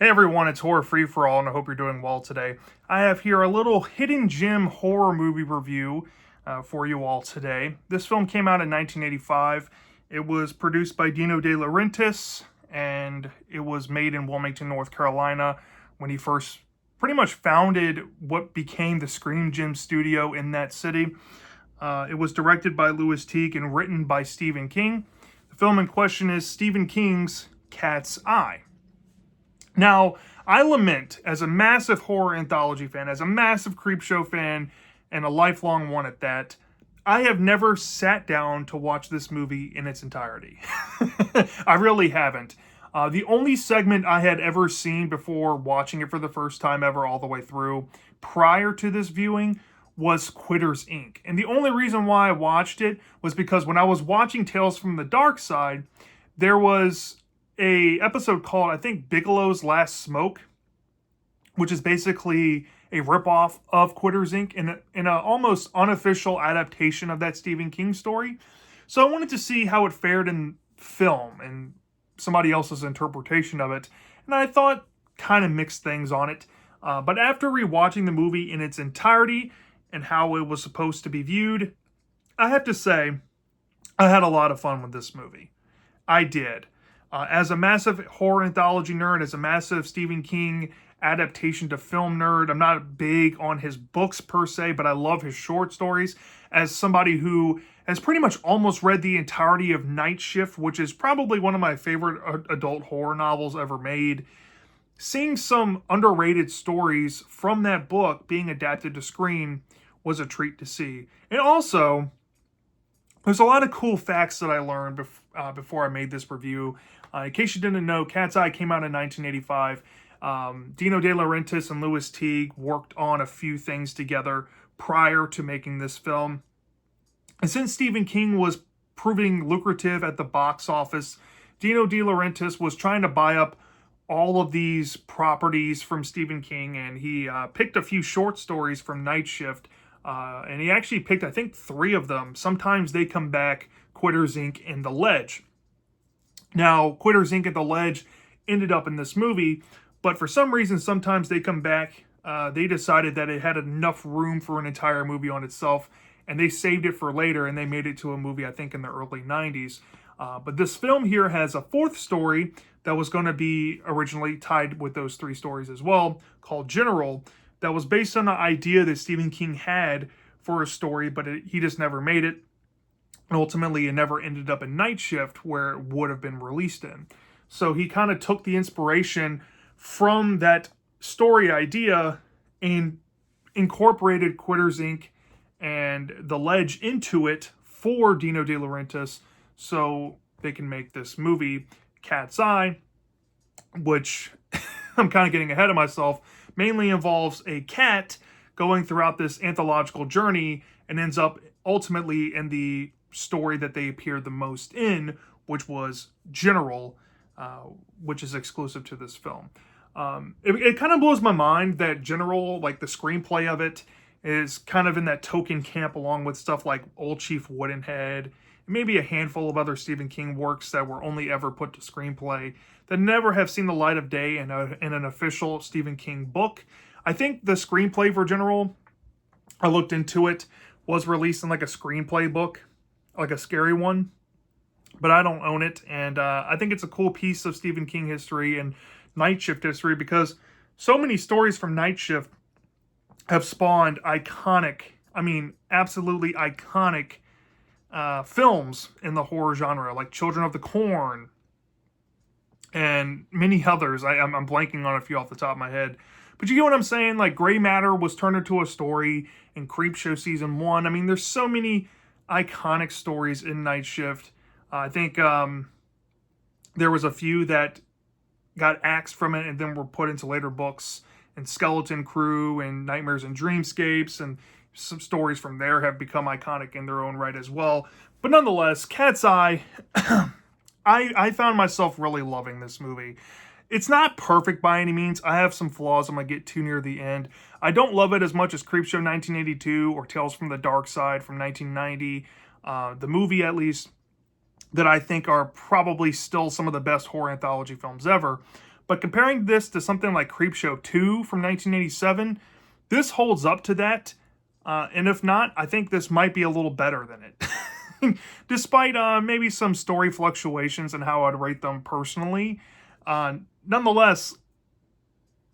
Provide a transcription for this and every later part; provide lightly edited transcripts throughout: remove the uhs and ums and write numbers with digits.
Hey everyone, it's Horror Free for All, and I hope you're doing well today. I have here a little hidden gem horror movie review for you all today. This film came out in 1985. It was produced by Dino De Laurentiis, and it was made in Wilmington, North Carolina, when he first pretty much founded what became the Scream Gem studio in that city. It was directed by Louis Teague and written by Stephen King. The film in question is Stephen King's Cat's Eye. Now, I lament, as a massive horror anthology fan, as a massive Creepshow fan, and a lifelong one at that, I have never sat down to watch this movie in its entirety. I really haven't. The only segment I had ever seen before watching it for the first time ever all the way through, prior to this viewing, was Quitters, Inc. And the only reason why I watched it was because when I was watching Tales from the Dark Side, there was a episode called, I think, Bigelow's Last Smoke, which is basically a ripoff of Quitters, Inc. in an almost unofficial adaptation of that Stephen King story. So I wanted to see how it fared in film and somebody else's interpretation of it. And I thought kind of mixed things on it. But after rewatching the movie in its entirety and how it was supposed to be viewed, I have to say, I had a lot of fun with this movie. I did. As a massive horror anthology nerd, as a massive Stephen King adaptation to film nerd, I'm not big on his books per se, but I love his short stories. As somebody who has pretty much almost read the entirety of Night Shift, which is probably one of my favorite adult horror novels ever made, seeing some underrated stories from that book being adapted to screen was a treat to see. And also, there's a lot of cool facts that I learned before I made this review. In case you didn't know, Cat's Eye came out in 1985. Dino De Laurentiis and Louis Teague worked on a few things together prior to making this film. And since Stephen King was proving lucrative at the box office, Dino De Laurentiis was trying to buy up all of these properties from Stephen King, and he picked a few short stories from Night Shift, and he actually picked, I think, 3 of them. Sometimes they come back, Quitters, Inc. and The Ledge. Now, Quitters, Inc. and The Ledge ended up in this movie, but for some reason, sometimes they come back. They decided that it had enough room for an entire movie on itself, and they saved it for later, and they made it to a movie, I think, in the early 90s. But this film here has a 4th story that was going to be originally tied with those 3 stories as well, called General, that was based on an idea that Stephen King had for a story, but he just never made it. And ultimately, it never ended up in Night Shift, where it would have been released in. So he kind of took the inspiration from that story idea and incorporated Quitters, Inc. and The Ledge into it for Dino De Laurentiis, so they can make this movie, Cat's Eye, which I'm kind of getting ahead of myself, mainly involves a cat going throughout this anthological journey and ends up ultimately in the story that they appeared the most in, which was General, which is exclusive to this film. It kind of blows my mind that General, like the screenplay of it, is kind of in that token camp along with stuff like Old Chief Woodenhead, and maybe a handful of other Stephen King works that were only ever put to screenplay that never have seen the light of day in an official Stephen King book. I think the screenplay for General, I looked into it, was released in like a screenplay book, like a scary one, but I don't own it, and I think it's a cool piece of Stephen King history and Night Shift history, because so many stories from Night Shift have spawned iconic, I mean, absolutely iconic films in the horror genre, like Children of the Corn and many others. I'm blanking on a few off the top of my head. But you get what I'm saying? Like, Gray Matter was turned into a story in Creepshow Season 1. I mean, there's so many iconic stories in Night Shift. I think there was a few that got axed from it and then were put into later books, and Skeleton Crew and Nightmares and Dreamscapes, and some stories from there have become iconic in their own right as well. But nonetheless, Cat's Eye, I found myself really loving this movie. It's not perfect by any means. I have some flaws I'm going to get to near the end. I don't love it as much as Creepshow 1982 or Tales from the Dark Side from 1990. The movie, at least, that I think are probably still some of the best horror anthology films ever. But comparing this to something like Creepshow 2 from 1987, this holds up to that. And if not, I think this might be a little better than it. Despite maybe some story fluctuations and how I'd rate them personally. Nonetheless,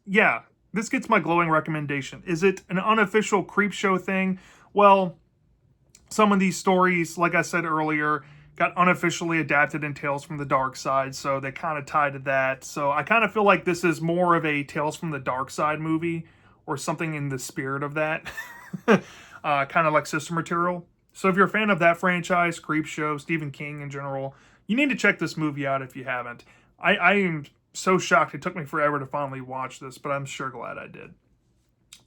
yeah, this gets my glowing recommendation. Is it an unofficial Creepshow thing? Well, some of these stories, like I said earlier, got unofficially adapted in Tales from the Dark Side, so they kind of tie to that. So I kind of feel like this is more of a Tales from the Dark Side movie, or something in the spirit of that. Kind of like Sister Material. So if you're a fan of that franchise, Creepshow, Stephen King in general, you need to check this movie out if you haven't. I am so shocked it took me forever to finally watch this, but I'm sure glad I did.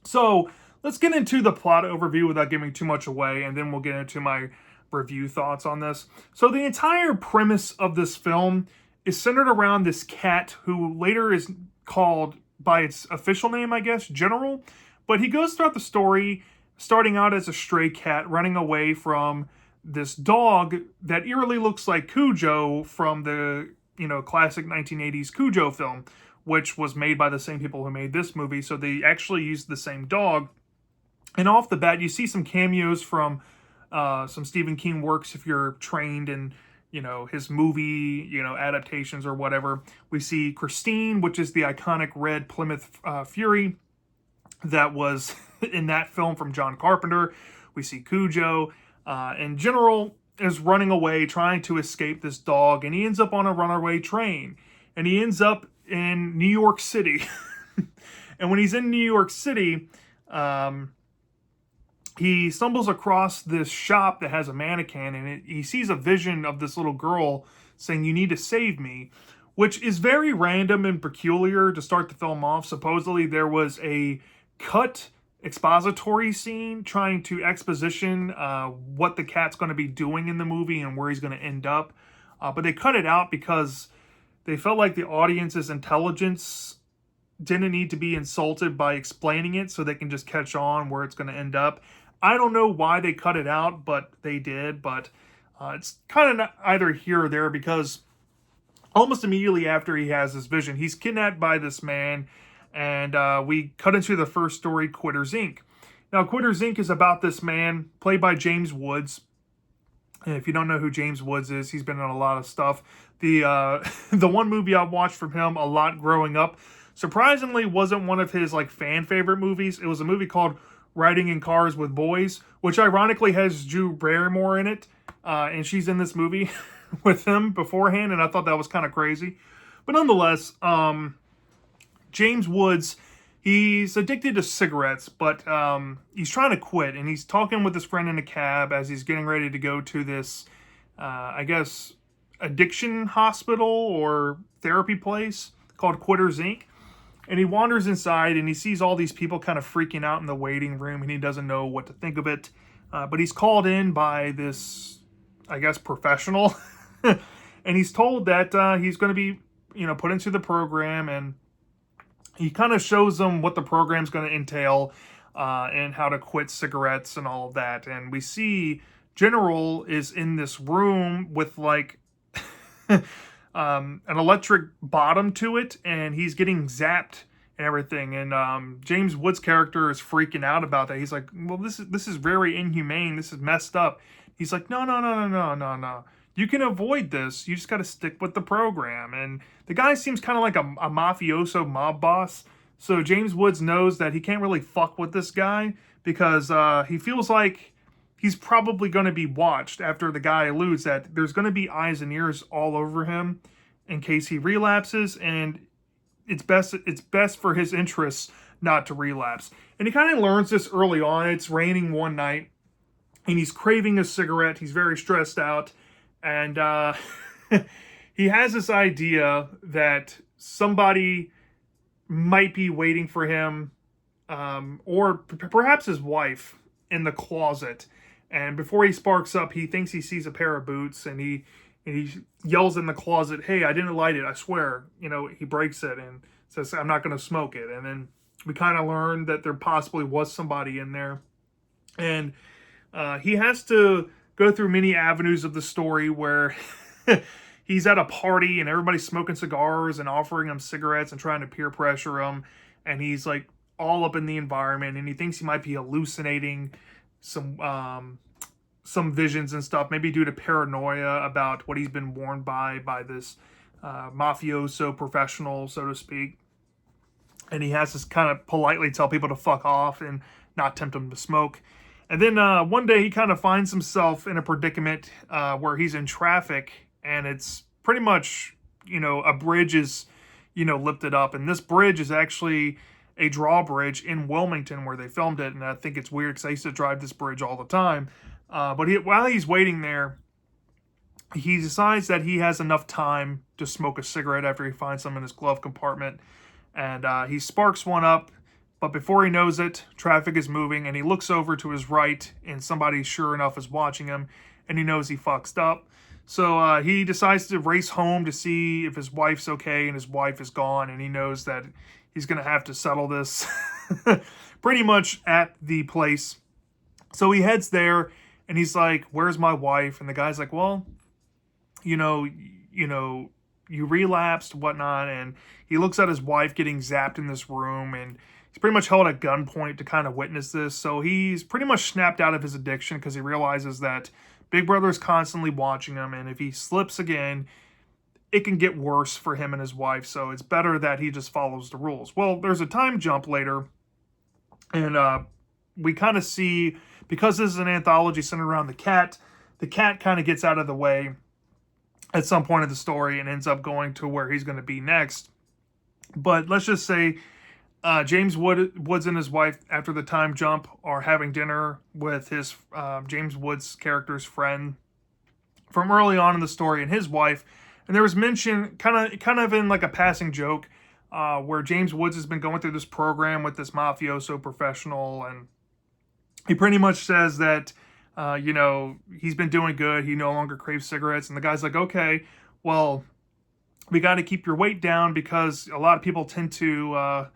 So let's get into the plot overview without giving too much away, and then we'll get into my review thoughts on this. So the entire premise of this film is centered around this cat who later is called by its official name, I guess, General. But he goes throughout the story starting out as a stray cat running away from this dog that eerily looks like Cujo from the, classic 1980s Cujo film, which was made by the same people who made this movie. So they actually used the same dog. And off the bat, you see some cameos from some Stephen King works if you're trained in, his movie, adaptations or whatever. We see Christine, which is the iconic red Plymouth Fury that was in that film from John Carpenter. We see Cujo. And General is running away, trying to escape this dog, and he ends up on a runaway train. And he ends up in New York City. And when he's in New York City, he stumbles across this shop that has a mannequin, and he sees a vision of this little girl saying, "You need to save me," which is very random and peculiar to start the film off. Supposedly there was a cut expository scene trying to exposition what the cat's going to be doing in the movie and where he's going to end up. But they cut it out because they felt like the audience's intelligence didn't need to be insulted by explaining it, so they can just catch on where it's going to end up. I don't know why they cut it out, but they did. But it's kind of either here or there, because almost immediately after he has this vision, he's kidnapped by this man, and we cut into the first story, Quitters, Inc. Now, Quitters, Inc. is about this man, played by James Woods. And if you don't know who James Woods is, he's been in a lot of stuff. The one movie I watched from him a lot growing up, surprisingly, wasn't one of his fan favorite movies. It was a movie called Riding in Cars with Boys, which ironically has Drew Barrymore in it, and she's in this movie with him beforehand, and I thought that was kind of crazy. But nonetheless, James Woods, he's addicted to cigarettes, but he's trying to quit, and he's talking with his friend in a cab as he's getting ready to go to this, I guess, addiction hospital or therapy place called Quitters, Inc. And he wanders inside, and he sees all these people kind of freaking out in the waiting room, and he doesn't know what to think of it. But he's called in by this, I guess, professional. And he's told that he's going to be, put into the program, and he kind of shows them what the program's going to entail, and how to quit cigarettes and all of that. And we see General is in this room with an electric bottom to it, and he's getting zapped and everything. And James Woods' character is freaking out about that. He's like, "Well, this is very inhumane. This is messed up." He's like, No. You can avoid this. You just got to stick with the program." And the guy seems kind of like a mafioso mob boss. So James Woods knows that he can't really fuck with this guy, because he feels like he's probably going to be watched after the guy alludes that there's going to be eyes and ears all over him in case he relapses, and it's best for his interests not to relapse. And he kind of learns this early on. It's raining one night, and he's craving a cigarette. He's very stressed out, and he has this idea that somebody might be waiting for him, or perhaps his wife, in the closet. And before he sparks up, he thinks he sees a pair of boots, and he yells in the closet, "Hey, I didn't light it, I swear." He breaks it and says, "I'm not going to smoke it." And then we kind of learn that there possibly was somebody in there. And he has to go through many avenues of the story where he's at a party and everybody's smoking cigars and offering him cigarettes and trying to peer pressure him. And he's like all up in the environment, and he thinks he might be hallucinating some visions and stuff, maybe due to paranoia about what he's been warned by this mafioso professional, so to speak. And he has to kind of politely tell people to fuck off and not tempt them to smoke. And then one day he kind of finds himself in a predicament where he's in traffic, and it's pretty much, a bridge is, lifted up. And this bridge is actually a drawbridge in Wilmington where they filmed it. And I think it's weird because I used to drive this bridge all the time. But while he's waiting there, he decides that he has enough time to smoke a cigarette after he finds some in his glove compartment. And he sparks one up. But before he knows it, traffic is moving, and he looks over to his right, and somebody, sure enough, is watching him, and he knows he fucked up. So he decides to race home to see if his wife's okay, and his wife is gone, and he knows that he's going to have to settle this pretty much at the place. So he heads there, and he's like, "Where's my wife?" And the guy's like, "Well, you relapsed, whatnot." And he looks at his wife getting zapped in this room, and he's pretty much held at gunpoint to kind of witness this. So he's pretty much snapped out of his addiction because he realizes that Big Brother is constantly watching him, and if he slips again, it can get worse for him and his wife. So it's better that he just follows the rules. Well, there's a time jump later, and we kind of see, because this is an anthology centered around the cat kind of gets out of the way at some point of the story and ends up going to where he's going to be next. But let's just say James Woods and his wife, after the time jump, are having dinner with his James Woods' character's friend from early on in the story and his wife. And there was mention, kind of in like a passing joke, where James Woods has been going through this program with this mafioso professional, and he pretty much says that he's been doing good. He no longer craves cigarettes. And the guy's like, "Okay, well, we got to keep your weight down because a lot of people tend to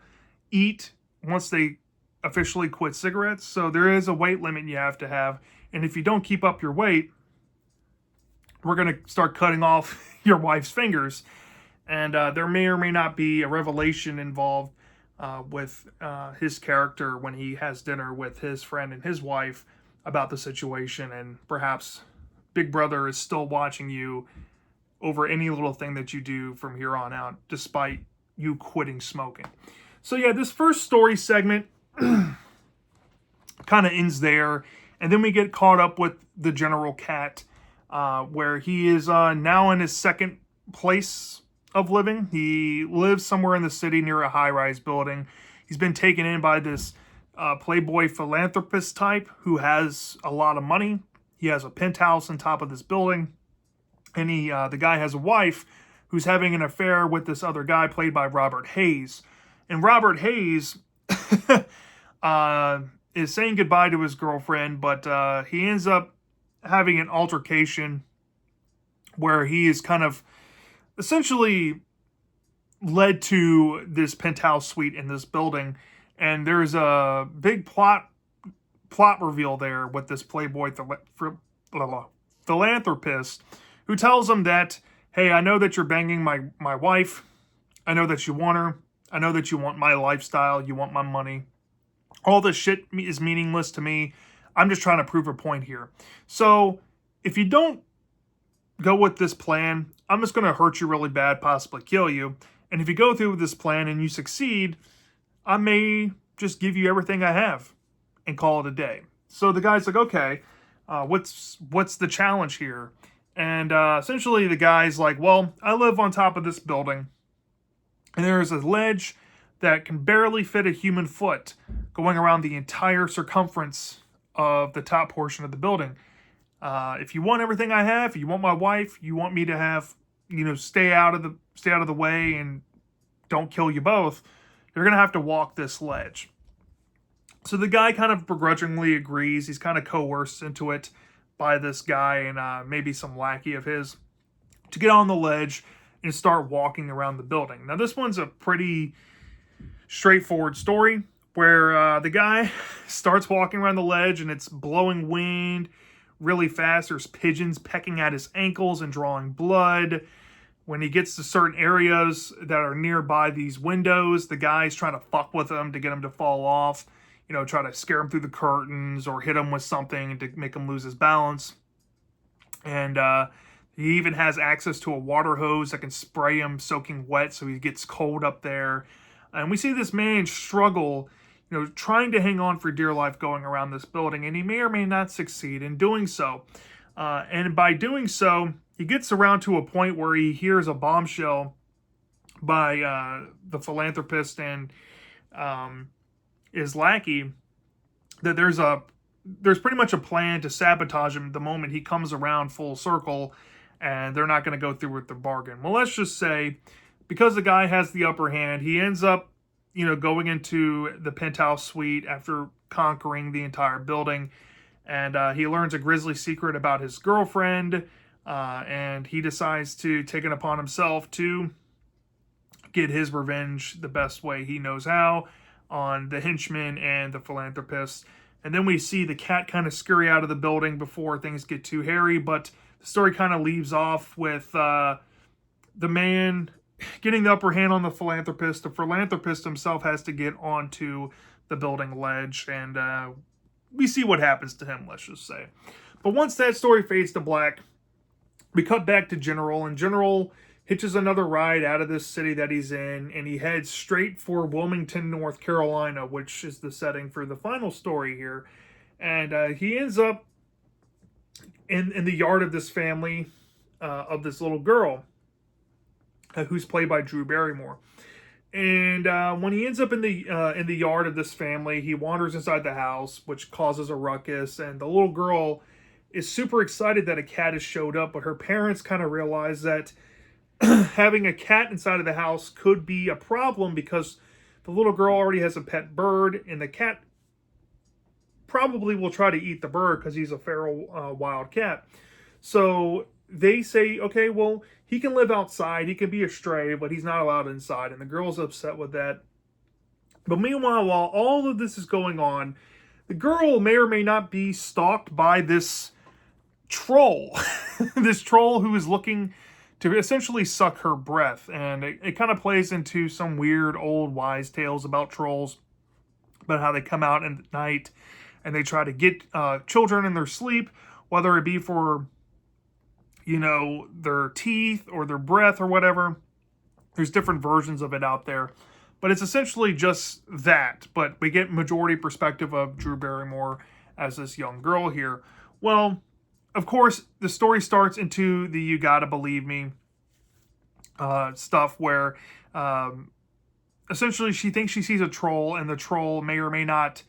eat once they officially quit cigarettes. So there is a weight limit you have to have. And if you don't keep up your weight, we're going to start cutting off your wife's fingers." And there may or may not be a revelation involved with his character when he has dinner with his friend and his wife about the situation. And perhaps Big Brother is still watching you over any little thing that you do from here on out, despite you quitting smoking. So yeah, this first story segment kind of ends there. And then we get caught up with the General Cat, where he is now in his second place of living. He lives somewhere in the city near a high-rise building. He's been taken in by this playboy philanthropist type who has a lot of money. He has a penthouse on top of this building. And the guy has a wife who's having an affair with this other guy played by Robert Hayes. And Robert Hayes is saying goodbye to his girlfriend, but he ends up having an altercation where he is kind of essentially led to this penthouse suite in this building. And there's a big plot reveal there with this playboy philanthropist who tells him that, "Hey, I know that you're banging my wife. I know that you want her. I know that you want my lifestyle. You want my money. All this shit is meaningless to me. I'm just trying to prove a point here. So if you don't go with this plan, I'm just going to hurt you really bad, possibly kill you. And if you go through with this plan and you succeed, I may just give you everything I have and call it a day." So the guy's like, "Okay, what's the challenge here?" And essentially the guy's like, "Well, I live on top of this building, and there's a ledge that can barely fit a human foot going around the entire circumference of the top portion of the building. If you want everything I have, you want my wife, you want me to have, stay out of the way and don't kill you both, you're going to have to walk this ledge." So the guy kind of begrudgingly agrees. He's kind of coerced into it by this guy and maybe some lackey of his to get on the ledge and start walking around the building. Now, this one's a pretty straightforward story where the guy starts walking around the ledge and it's blowing wind really fast. There's pigeons pecking at his ankles and drawing blood. when he gets to certain areas that are nearby these windows, the guy's trying to fuck with him to get him to fall off, try to scare him through the curtains or hit him with something to make him lose his balance. And he even has access to a water hose that can spray him soaking wet so he gets cold up there. And we see this man struggle, trying to hang on for dear life going around this building, and he may or may not succeed in doing so. And by doing so, he gets around to a point where he hears a bombshell by the philanthropist and his lackey that there's pretty much a plan to sabotage him the moment he comes around full circle, and they're not going to go through with the bargain. Well, let's just say, because the guy has the upper hand, he ends up, going into the penthouse suite after conquering the entire building, and he learns a grisly secret about his girlfriend, and he decides to take it upon himself to get his revenge the best way he knows how on the henchman and the philanthropist. And then we see the cat kind of scurry out of the building before things get too hairy, but the story kind of leaves off with the man getting the upper hand on the philanthropist. The philanthropist himself has to get onto the building ledge, and we see what happens to him, let's just say. But once that story fades to black, we cut back to General, and General hitches another ride out of this city that he's in, and he heads straight for Wilmington, North Carolina, which is the setting for the final story here. And he ends up in the yard of this family, of this little girl, who's played by Drew Barrymore. And when he ends up in the yard of this family, he wanders inside the house, which causes a ruckus, and the little girl is super excited that a cat has showed up, but her parents kind of realize that having a cat inside of the house could be a problem because the little girl already has a pet bird, and the cat probably will try to eat the bird because he's a feral wild cat. So they say, okay, well, he can live outside, he can be a stray, but he's not allowed inside, and the girl's upset with that. But meanwhile, while all of this is going on, the girl may or may not be stalked by this troll, this troll who is looking to essentially suck her breath. And it kind of plays into some weird old wise tales about trolls, about how they come out at night and they try to get children in their sleep, whether it be for, their teeth or their breath or whatever. There's different versions of it out there, but it's essentially just that. But we get majority perspective of Drew Barrymore as this young girl here. Well, of course, the story starts into the "you gotta believe me" stuff where essentially she thinks she sees a troll, and the troll may or may not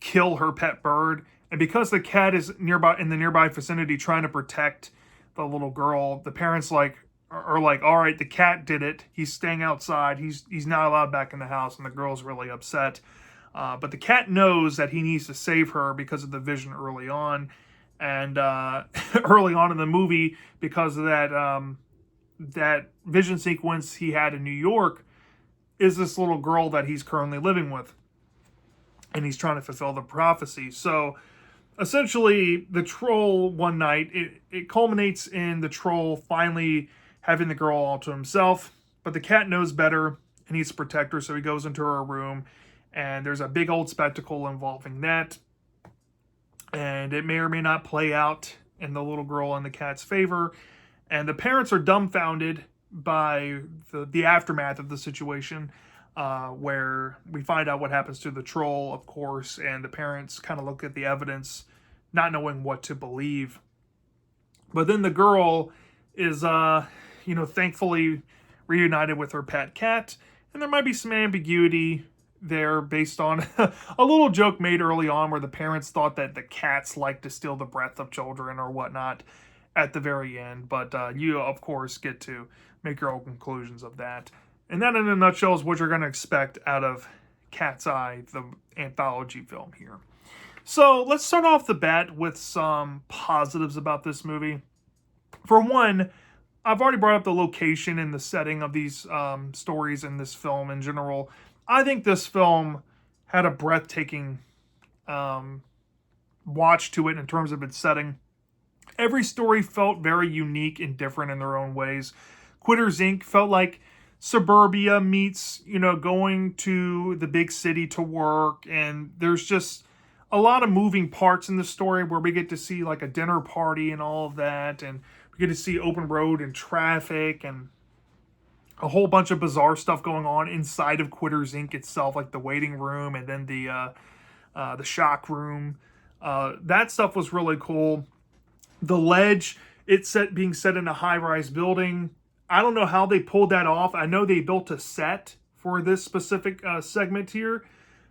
kill her pet bird. And because the cat is nearby in the nearby vicinity trying to protect the little girl, the parents are like, all right, the cat did it. He's staying outside. He's not allowed back in the house, and the girl's really upset. But the cat knows that he needs to save her because of the vision early on. And early on in the movie, because of that vision sequence he had in New York, is this little girl that he's currently living with. And he's trying to fulfill the prophecy. So essentially, the troll one night, it culminates in the troll finally having the girl all to himself. But the cat knows better and needs to protect her, so he goes into her room. And there's a big old spectacle involving that. And it may or may not play out in the little girl and the cat's favor. And the parents are dumbfounded by the aftermath of the situation, where we find out what happens to the troll, of course, and the parents kind of look at the evidence, not knowing what to believe. But then the girl is, thankfully reunited with her pet cat, and there might be some ambiguity there based on a little joke made early on where the parents thought that the cats like to steal the breath of children or whatnot at the very end. But you, of course, get to make your own conclusions of that. And that, in a nutshell, is what you're going to expect out of Cat's Eye, the anthology film here. So let's start off the bat with some positives about this movie. For one, I've already brought up the location and the setting of these stories in this film in general. I think this film had a breathtaking watch to it in terms of its setting. Every story felt very unique and different in their own ways. Quitters Inc. felt like suburbia meets, going to the big city to work. And there's just a lot of moving parts in the story where we get to see like a dinner party and all of that. And we get to see open road and traffic and a whole bunch of bizarre stuff going on inside of Quitters Inc. itself, like the waiting room and then the shock room. That stuff was really cool. The ledge, being set in a high-rise building. I don't know how they pulled that off. I know they built a set for this specific segment here,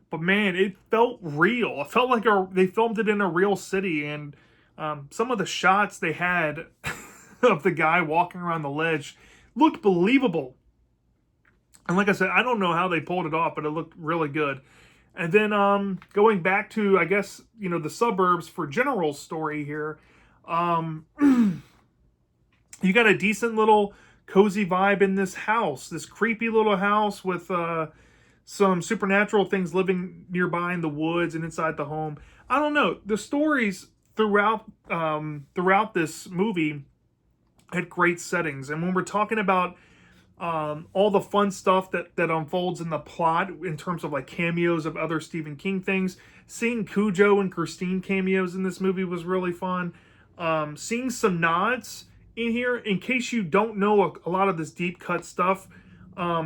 but man, it felt real. It felt like they filmed it in a real city, and some of the shots they had of the guy walking around the ledge looked believable. And like I said, I don't know how they pulled it off, but it looked really good. And then going back to, I guess, the suburbs for General's story here, you got a decent little cozy vibe in this house, this creepy little house with some supernatural things living nearby in the woods and inside the home. I don't know. The stories throughout this movie had great settings. And when we're talking about all the fun stuff that unfolds in the plot in terms of like cameos of other Stephen King things, seeing Cujo and Christine cameos in this movie was really fun. Seeing some nods in here, in case you don't know a lot of this deep cut stuff,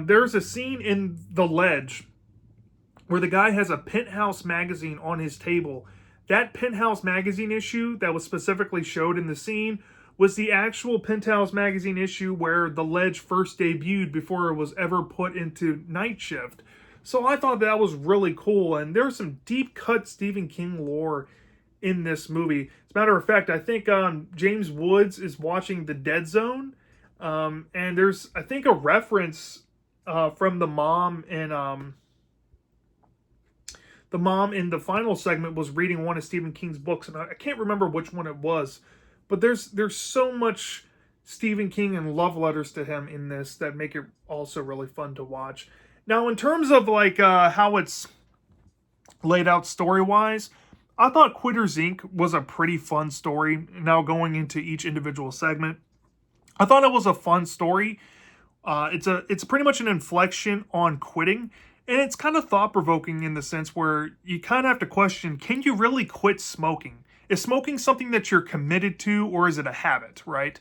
there's a scene in The Ledge where the guy has a Penthouse magazine on his table. That Penthouse magazine issue that was specifically showed in the scene was the actual Penthouse magazine issue where The Ledge first debuted before it was ever put into Night Shift. So I thought that was really cool, and there's some deep cut Stephen King lore in this movie. As a matter of fact, I think James Woods is watching The Dead Zone, and there's, I think, a reference from the mom in the final segment was reading one of Stephen King's books, and I can't remember which one it was. But there's so much Stephen King and love letters to him in this that make it also really fun to watch. Now, in terms of like how it's laid out story-wise, I thought Quitters Inc. was a pretty fun story. Now going into each individual segment, I thought it was a fun story. It's pretty much an inflection on quitting, and it's kind of thought-provoking in the sense where you kind of have to question, can you really quit smoking? Is smoking something that you're committed to, or is it a habit, right?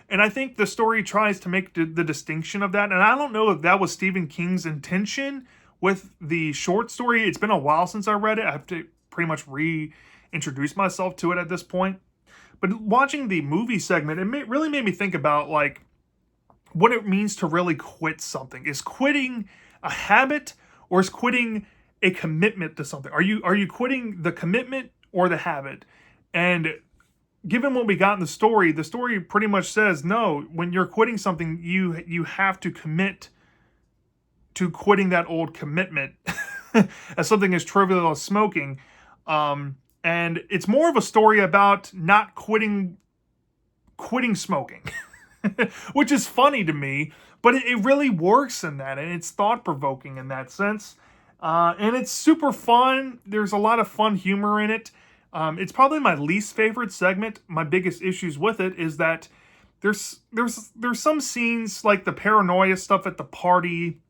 And I think the story tries to make the distinction of that. And I don't know if that was Stephen King's intention with the short story. It's been a while since I read it. I have to pretty much reintroduce myself to it at this point. But watching the movie segment, it really made me think about like what it means to really quit something. Is quitting a habit, or is quitting a commitment to something? Are you quitting the commitment or the habit? And given what we got in the story pretty much says, no, when you're quitting something, you have to commit to quitting that old commitment as something as trivial as smoking. And it's more of a story about not quitting smoking, which is funny to me, but it really works in that, and it's thought-provoking in that sense. And it's super fun. There's a lot of fun humor in it. It's probably my least favorite segment. My biggest issues with it is that there's some scenes like the paranoia stuff at the party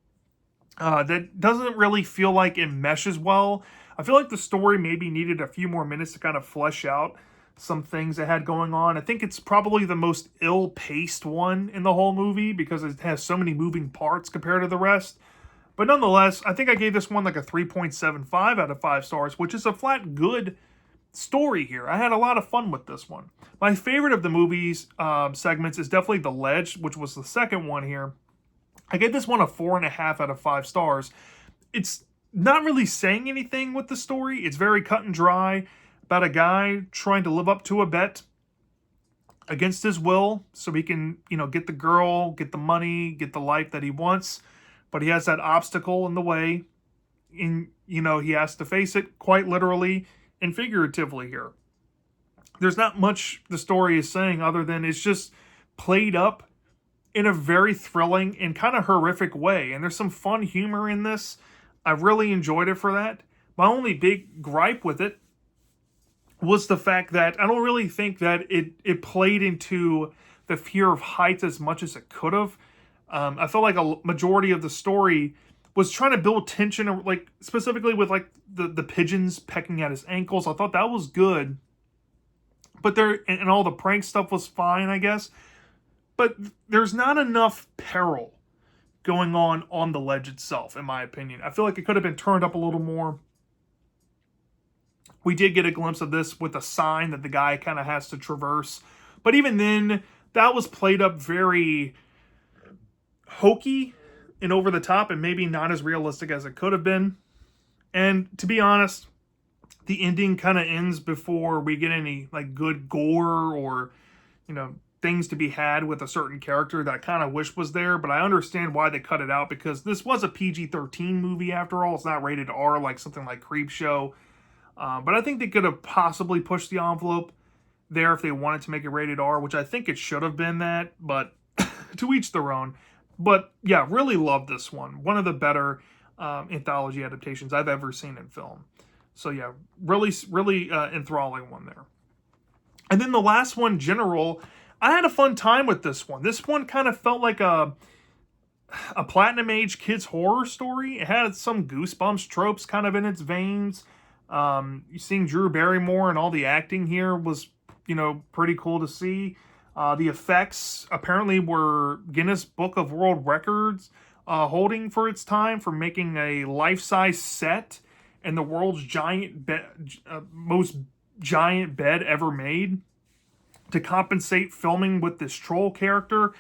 that doesn't really feel like it meshes well. I feel like the story maybe needed a few more minutes to kind of flesh out some things it had going on. I think it's probably the most ill-paced one in the whole movie because it has so many moving parts compared to the rest. But nonetheless, I think I gave this one like a 3.75 out of 5 stars, which is a flat good story here. I had a lot of fun with this one. My favorite of the movie's segments is definitely The Ledge, which was the second one here. I gave this one a 4.5 out of 5 stars. It's not really saying anything with the story. It's very cut and dry about a guy trying to live up to a bet against his will so he can, get the girl, get the money, get the life that he wants. But he has that obstacle in the way. And, he has to face it quite literally and figuratively here. There's not much the story is saying other than it's just played up in a very thrilling and kind of horrific way. And there's some fun humor in this. I really enjoyed it for that. My only big gripe with it was the fact that I don't really think that it played into the fear of heights as much as it could have. I felt like a majority of the story was trying to build tension, like specifically with like the pigeons pecking at his ankles. I thought that was good, but and all the prank stuff was fine, I guess. But there's not enough peril going on the ledge itself, in my opinion. I feel like it could have been turned up a little more. We did get a glimpse of this with a sign that the guy kind of has to traverse, but even then, that was played up very hokey and over the top, and maybe not as realistic as it could have been. And to be honest, the ending kind of ends before we get any like good gore or, you know, things to be had with a certain character that I kind of wish was there. But I understand why they cut it out, because this was a PG-13 movie after all. It's not rated R like something like Creepshow. But I think they could have possibly pushed the envelope there if they wanted to make it rated R, which I think it should have been that, but to each their own. But yeah, really love this one. One of the better anthology adaptations I've ever seen in film. So yeah, really enthralling one there. And then the last one, General, I had a fun time with this one. This one kind of felt like a Platinum Age kids horror story. It had some Goosebumps tropes kind of in its veins. Seeing Drew Barrymore and all the acting here was, you know, pretty cool to see. The effects apparently were Guinness Book of World Records holding for its time for making a life-size set in the world's most giant bed ever made to compensate filming with this troll character.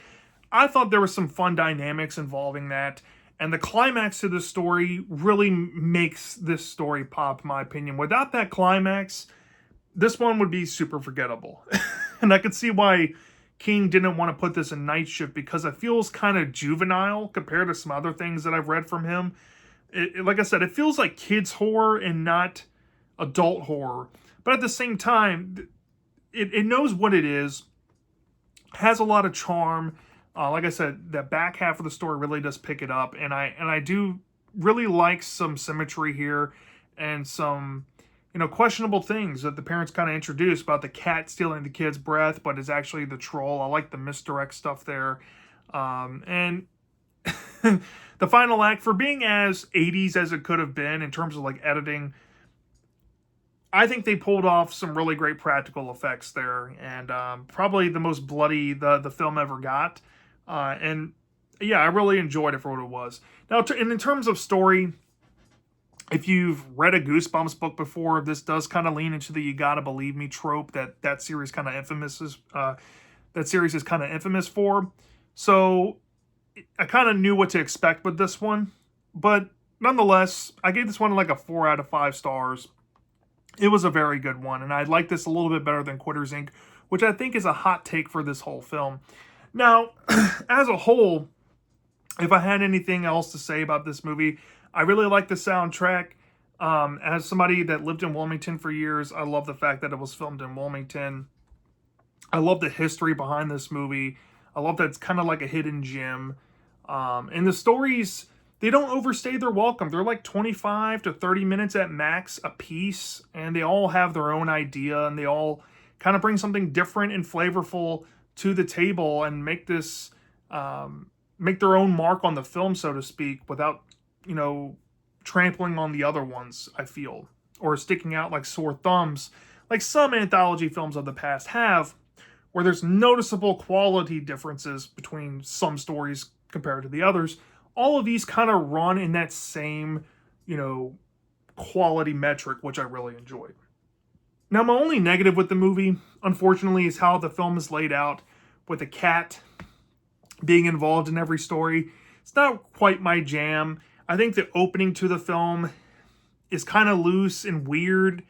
I thought there was some fun dynamics involving that. And the climax to the story really makes this story pop, in my opinion. Without that climax, this one would be super forgettable. And I could see why King didn't want to put this in Night Shift, because it feels kind of juvenile compared to some other things that I've read from him. Like I said, it feels like kids horror and not adult horror. But at the same time, it knows what it is, has a lot of charm. Like I said, the back half of the story really does pick it up, and I do really like some symmetry here and some, you know, questionable things that the parents kind of introduce about the cat stealing the kid's breath, but it's actually the troll. I like the misdirect stuff there, and the final act, for being as 80s as it could have been in terms of like editing, I think they pulled off some really great practical effects there, and probably the most bloody the film ever got. And yeah, I really enjoyed it for what it was. Now, in terms of story, if you've read a Goosebumps book before, this does kind of lean into the "you gotta believe me" trope that series kind of is kind of infamous for. So I kind of knew what to expect with this one, but nonetheless, I gave this one like a 4 out of 5 stars. It was a very good one, and I like this a little bit better than Quitters Inc., which I think is a hot take for this whole film. Now, as a whole, if I had anything else to say about this movie, I really like the soundtrack. As somebody that lived in Wilmington for years, I love the fact that it was filmed in Wilmington. I love the history behind this movie. I love that it's kind of like a hidden gem. And the stories, they don't overstay their welcome. They're like 25 to 30 minutes at max a piece, and they all have their own idea, and they all kind of bring something different and flavorful to the table and make this make their own mark on the film, so to speak, without, you know, trampling on the other ones, I feel, or sticking out like sore thumbs like some anthology films of the past have, where there's noticeable quality differences between some stories compared to the others. All of these kind of run in that same, you know, quality metric, which I really enjoyed. Now, my only negative with the movie, unfortunately, is how the film is laid out, with a cat being involved in every story. It's not quite my jam. I think the opening to the film is kind of loose and weird,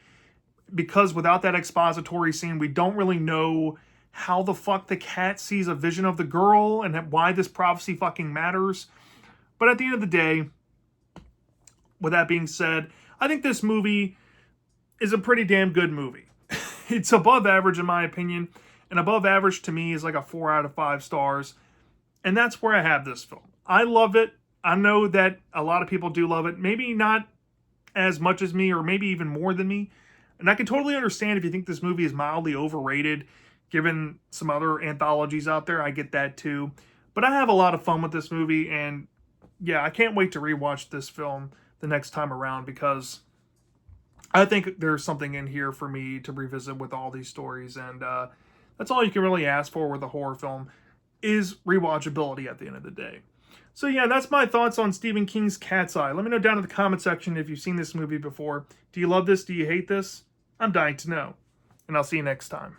because without that expository scene, we don't really know how the fuck the cat sees a vision of the girl and why this prophecy fucking matters. But at the end of the day, with that being said, I think this movie is a pretty damn good movie. It's above average in my opinion, and above average to me is like a 4 out of 5 stars. And that's where I have this film. I love it. I know that a lot of people do love it. Maybe not as much as me, or maybe even more than me. And I can totally understand if you think this movie is mildly overrated, given some other anthologies out there. I get that too. But I have a lot of fun with this movie, and yeah, I can't wait to rewatch this film the next time around because I think there's something in here for me to revisit with all these stories, and that's all you can really ask for with a horror film is rewatchability at the end of the day. So yeah, that's my thoughts on Stephen King's Cat's Eye. Let me know down in the comment section if you've seen this movie before. Do you love this? Do you hate this? I'm dying to know. And I'll see you next time.